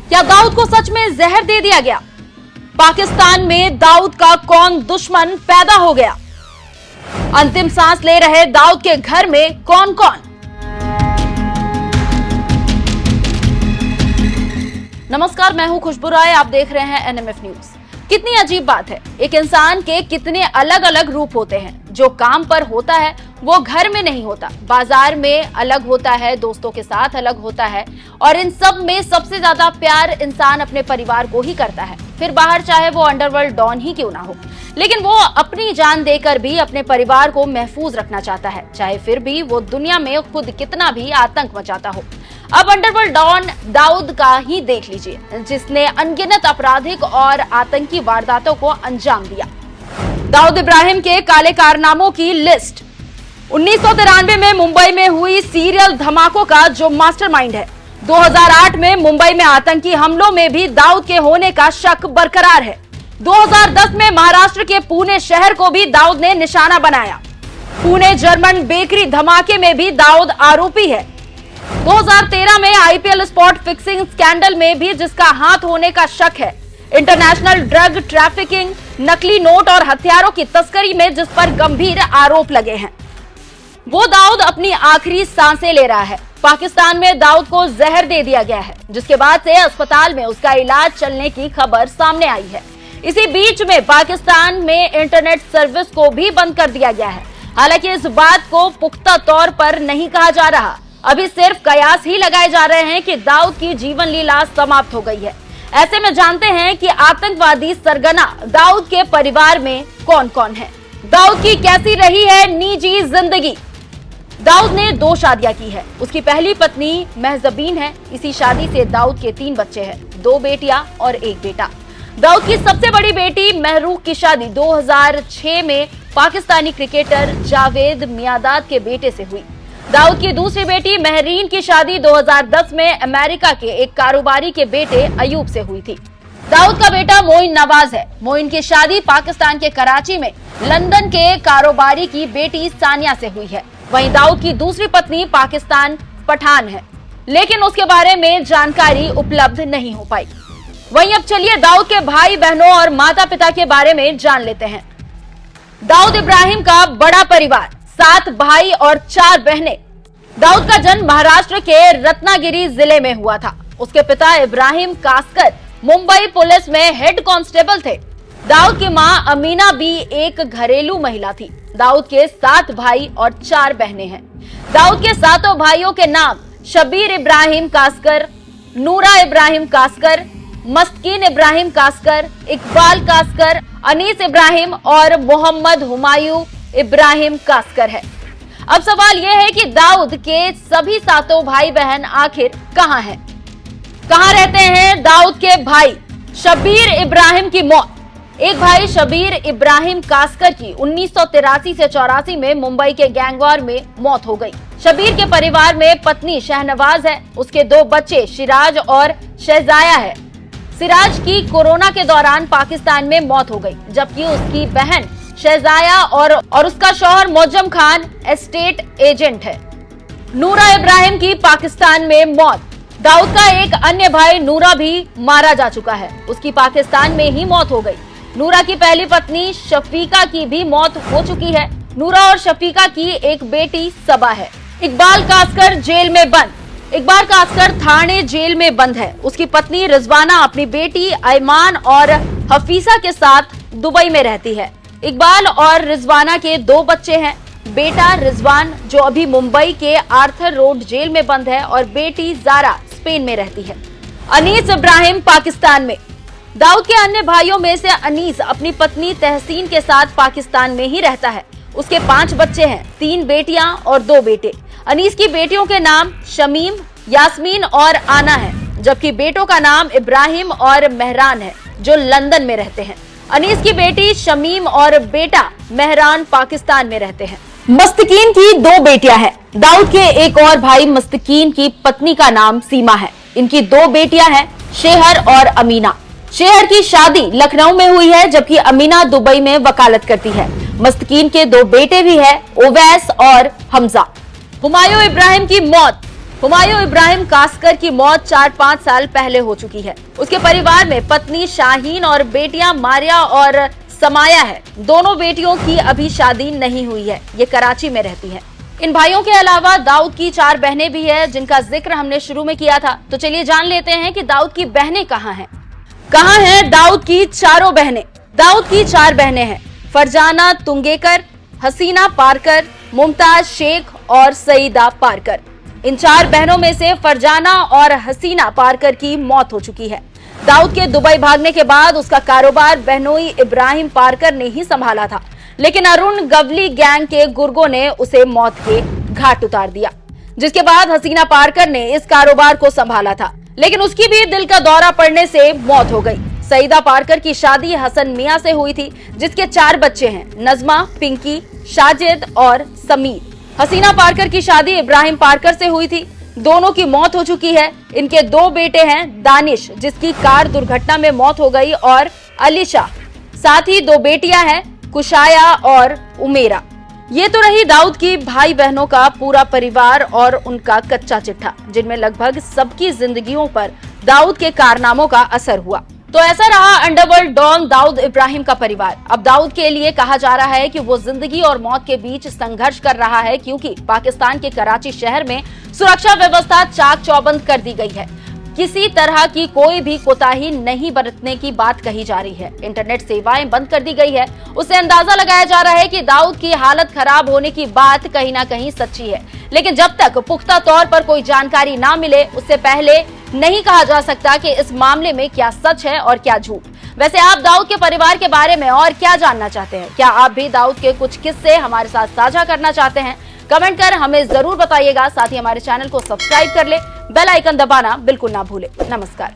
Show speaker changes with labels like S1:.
S1: क्या दाऊद को सच में जहर दे दिया गया? पाकिस्तान में दाऊद का कौन दुश्मन पैदा हो गया? अंतिम सांस ले रहे दाऊद के घर में कौन कौन? नमस्कार, मैं हूं खुशबू राय, आप देख रहे हैं एनएमएफ न्यूज। कितनी अजीब बात है, एक इंसान के कितने अलग अलग रूप होते हैं। जो काम पर होता है वो घर में नहीं होता, बाजार में अलग होता है, दोस्तों के साथ अलग होता है, और इन सब में सबसे ज्यादा प्यार इंसान अपने परिवार को ही करता है। फिर बाहर चाहे वो अंडरवर्ल्ड डॉन ही क्यों ना हो, लेकिन वो अपनी जान देकर भी अपने परिवार को महफूज रखना चाहता है, चाहे फिर भी वो दुनिया में खुद कितना भी आतंक मचाता हो। अब अंडरवर्ल्ड डॉन दाऊद का ही देख लीजिए, जिसने अनगिनत आपराधिक और आतंकी वारदातों को अंजाम दिया। दाऊद इब्राहिम के काले कारनामों की लिस्ट। 1993 में मुंबई में हुई सीरियल धमाकों का जो मास्टरमाइंड है, 2008 में मुंबई में आतंकी हमलों में भी दाऊद के होने का शक बरकरार है। 2010 में महाराष्ट्र के पुणे शहर को भी दाऊद ने निशाना बनाया। पुणे जर्मन बेकरी धमाके में भी दाऊद आरोपी है। 2013 में आईपीएल स्पॉट फिक्सिंग स्कैंडल में भी जिसका हाथ होने का शक है। इंटरनेशनल ड्रग ट्रैफिकिंग, नकली नोट और हथियारों की तस्करी में जिस पर गंभीर आरोप लगे हैं, वो दाऊद अपनी आखिरी सांसें ले रहा है। पाकिस्तान में दाऊद को जहर दे दिया गया है, जिसके बाद से अस्पताल में उसका इलाज चलने की खबर सामने आई है। इसी बीच में पाकिस्तान में इंटरनेट सर्विस को भी बंद कर दिया गया है। हालांकि इस बात को पुख्ता तौर पर नहीं कहा जा रहा, अभी सिर्फ कयास ही लगाए जा रहे हैं कि दाऊद की जीवन लीला समाप्त हो गई है। ऐसे में जानते हैं कि आतंकवादी सरगना दाऊद के परिवार में कौन कौन है, दाऊद की कैसी रही है निजी जिंदगी। दाऊद ने 2 शादियां की है। उसकी पहली पत्नी महजबीन है। इसी शादी से दाऊद के 3 बच्चे हैं, 2 बेटियां और 1 बेटा। दाऊद की सबसे बड़ी बेटी महरूख की शादी 2006 में पाकिस्तानी क्रिकेटर जावेद मियांदाद के बेटे से हुई। दाऊद की दूसरी बेटी महरीन की शादी 2010 में अमेरिका के एक कारोबारी के बेटे अयूब से हुई थी। दाऊद का बेटा मोइन नवाज है। मोइन की शादी पाकिस्तान के कराची में लंदन के कारोबारी की बेटी सानिया से हुई है। वहीं दाऊद की दूसरी पत्नी पाकिस्तान पठान है, लेकिन उसके बारे में जानकारी उपलब्ध नहीं हो पाई। वहीं अब चलिए दाऊद के भाई बहनों और माता पिता के बारे में जान लेते हैं। दाऊद इब्राहिम का बड़ा परिवार, 7 भाई और 4 बहनें। दाऊद का जन्म महाराष्ट्र के रत्नागिरी जिले में हुआ था। उसके पिता इब्राहिम कासकर मुंबई पुलिस में हेड कांस्टेबल थे। दाऊद की मां अमीना भी एक घरेलू महिला थी। दाऊद के 7 भाई और 4 बहनें हैं। दाऊद के 7 भाइयों के नाम शबीर इब्राहिम कासकर, नूरा इब्राहिम कासकर, मस्कीन इब्राहिम कासकर, इकबाल कासकर, अनीस इब्राहिम और मोहम्मद हुमायूं इब्राहिम कासकर है। अब सवाल यह है कि दाऊद के सभी 7 भाई बहन आखिर कहां हैं? कहां रहते हैं दाऊद के भाई? शबीर इब्राहिम की मौत। एक भाई शबीर इब्राहिम कासकर की 1983 से 84 में मुंबई के गैंगवार में मौत हो गई। शबीर के परिवार में पत्नी शहनवाज है, उसके 2 बच्चे सिराज और शहजाया है। सिराज की कोरोना के दौरान पाकिस्तान में मौत हो गई, जबकि उसकी बहन शहजाया और उसका शौहर मोजम खान एस्टेट एजेंट है। नूरा इब्राहिम की पाकिस्तान में मौत। दाऊद का एक अन्य भाई नूरा भी मारा जा चुका है, उसकी पाकिस्तान में ही मौत हो गई। नूरा की पहली पत्नी शफीका की भी मौत हो चुकी है। नूरा और शफीका की एक बेटी सबा है। इकबाल कासकर जेल में बंद। इकबाल कासकर थाने जेल में बंद है। उसकी पत्नी रिजवाना अपनी बेटी ऐमान और हफीसा के साथ दुबई में रहती है। इकबाल और रिजवाना के 2 बच्चे हैं, बेटा रिजवान जो अभी मुंबई के आर्थर रोड जेल में बंद है और बेटी जारा स्पेन में रहती है। अनीस इब्राहिम पाकिस्तान में। दाऊद के अन्य भाइयों में से अनीस अपनी पत्नी तहसीन के साथ पाकिस्तान में ही रहता है। उसके 5 बच्चे हैं, 3 बेटियां और 2 बेटे। अनीस की बेटियों के नाम शमीम, यास्मीन और आना है, जबकि बेटों का नाम इब्राहिम और मेहरान है, जो लंदन में रहते हैं। अनीस की बेटी शमीम और बेटा मेहरान पाकिस्तान में रहते हैं। मस्तकीन की 2 बेटियां हैं। दाऊद के एक और भाई मस्तकीन की पत्नी का नाम सीमा है। इनकी 2 बेटियां हैं, शेहर और अमीना। शेहर की शादी लखनऊ में हुई है, जबकि अमीना दुबई में वकालत करती है। मस्तकीन के 2 बेटे भी हैं, ओवैस और हमजा। हुमायूं इब्राहिम की मौत। हुमायूं इब्राहिम कासकर की मौत 4-5 साल पहले हो चुकी है। उसके परिवार में पत्नी शाहीन और बेटियां मारिया और समाया है। दोनों बेटियों की अभी शादी नहीं हुई है, ये कराची में रहती हैं। इन भाइयों के अलावा दाऊद की 4 बहनें भी है, जिनका जिक्र हमने शुरू में किया था। तो चलिए जान लेते हैं कि दाऊद की बहनें कहाँ हैं। कहाँ हैं दाऊद की चारों बहनें? दाऊद की 4 बहनें हैं, फरजाना तुंगेकर, हसीना पारकर, मुमताज शेख और सईदा पारकर। इन 4 बहनों में से फरजाना और हसीना पारकर की मौत हो चुकी है। दाऊद के दुबई भागने के बाद उसका कारोबार बहनोई इब्राहिम पारकर ने ही संभाला था, लेकिन अरुण गवली गैंग के गुर्गों ने उसे मौत के घाट उतार दिया, जिसके बाद हसीना पारकर ने इस कारोबार को संभाला था, लेकिन उसकी भी दिल का दौरा पड़ने से मौत हो गई। सईदा पारकर की शादी हसन मियां से हुई थी, जिसके 4 बच्चे हैं, नजमा, पिंकी, साजिद और समीर। हसीना पारकर की शादी इब्राहिम पारकर से हुई थी, दोनों की मौत हो चुकी है। इनके 2 बेटे हैं, दानिश जिसकी कार दुर्घटना में मौत हो गई और अलीशा, साथ ही 2 बेटियां हैं, कुशाया और उमेरा। ये तो रही दाऊद की भाई बहनों का पूरा परिवार और उनका कच्चा चिट्ठा, जिनमें लगभग सबकी जिंदगियों पर दाऊद के कारनामों का असर हुआ। तो ऐसा रहा अंडरवर्ल्ड डॉन दाऊद इब्राहिम का परिवार। अब दाऊद के लिए कहा जा रहा है कि वो जिंदगी और मौत के बीच संघर्ष कर रहा है, क्योंकि पाकिस्तान के कराची शहर में सुरक्षा व्यवस्था चाक चौबंद कर दी गई है। किसी तरह की कोई भी कोताही नहीं बरतने की बात कही जा रही है। इंटरनेट सेवाएं बंद कर दी गई है। उससे अंदाजा लगाया जा रहा है कि दाऊद की हालत खराब होने की बात कहीं ना कहीं सच्ची है, लेकिन जब तक पुख्ता तौर पर कोई जानकारी ना मिले, उससे पहले नहीं कहा जा सकता कि इस मामले में क्या सच है और क्या झूठ। वैसे आप दाऊद के परिवार के बारे में और क्या जानना चाहते हैं? क्या आप भी दाऊद के कुछ किस्से हमारे साथ साझा करना चाहते हैं? कमेंट कर हमें जरूर बताइएगा। साथ ही हमारे चैनल को सब्सक्राइब कर ले, बेल आइकन दबाना बिल्कुल ना भूले। नमस्कार।